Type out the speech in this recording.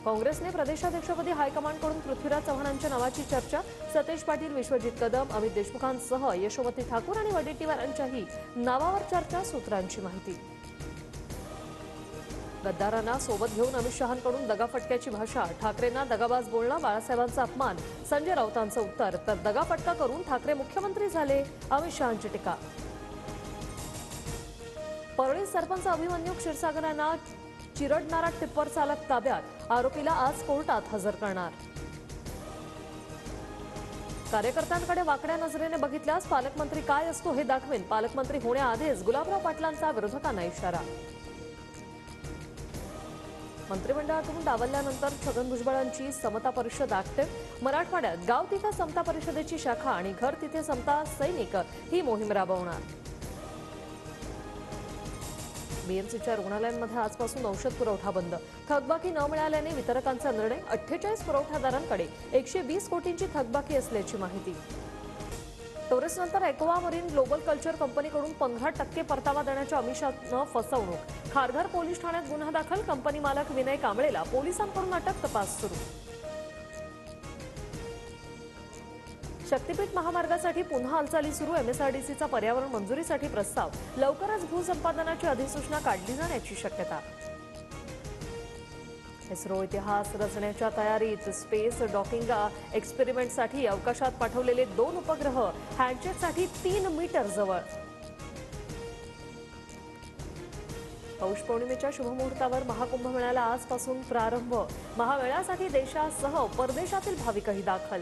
काँग्रेसने प्रदेशाध्यक्षपदी हायकमांडकडून पृथ्वीराज चव्हाणांच्या नावाची चर्चा। सतेज पाटील, विश्वजित कदम, अमित देशमुखांसह यशोमती ठाकूर आणि वडेट्टीवारांच्याही नावावर चर्चा। सूत्रांची माहिती। गद्दारांना सोबत घेऊन अमित शहांकडून दगाफटक्याची भाषा। ठाकरेंना दगाबाज बोलणं, बाळासाहेबांचा अपमान। संजय राऊतांचं उत्तर, तर दगाफटका करून ठाकरे मुख्यमंत्री झाले, अमित शहांची टीका। परळी सरपंच अभिमन्यू क्षीरसागरांना चिरडणारा टिप्पर चालक ताब्यात। आरोपीला आज कोर्टात हजर करणार। कार्यकर्त्यांकडे वाकड्या नजरेने बघितल्यास पालकमंत्री काय असतो हे दाखवेन। पालकमंत्री होण्याआधीच गुलाबराव पाटलांचा विरोधकांना इशारा। मंत्रिमंडळातून डावलल्यानंतर छगन भुजबळांची समता परिषद ऍक्टिव्ह। मराठवाड्यात गाव तिथे समता परिषदेची शाखा आणि घर तिथे समता सैनिक ही मोहीम राबवणार। बीएमसीच्या रुग्णालयांमध्ये आजपासून औषध पुरवठा बंद। थकबाकी न मिळाल्याने वितरकांचा निर्णय। 48 पुरवठादारांकडे 120 कोटींची थकबाकी असल्याची माहिती। टोरेसनंतर ॲक्वा मरीन ग्लोबल कल्चर कंपनीकडून 15% परतावा देण्याच्या आमिषानं फसवणूक। खारघर पोलीस ठाण्यात गुन्हा दाखल। कंपनी मालक विनय कांबळेला पोलिसांकडून अटक, तपास सुरू। शक्तीपीठ महामार्गासाठी पुन्हा हालचाली सुरू। एमएसआरडीसीचा पर्यावरण मंजुरीसाठी प्रस्ताव। लवकरच भूसंपादनाची अधिसूचना काढली जाण्याची शक्यता। इस्रो इतिहास रचण्याच्या तयारीत। स्पेस डॉकिंग एक्सपेरिमेंटसाठी अवकाशात पाठवलेले 2 उपग्रह हँडशेकसाठी 3 मीटर जवळ। पौष पौर्णिमेच्या शुभमुहूर्तावर महाकुंभमेळ्याला आजपासून प्रारंभ। महामेळ्यासाठी देशासह परदेशातील भाविकही दाखल।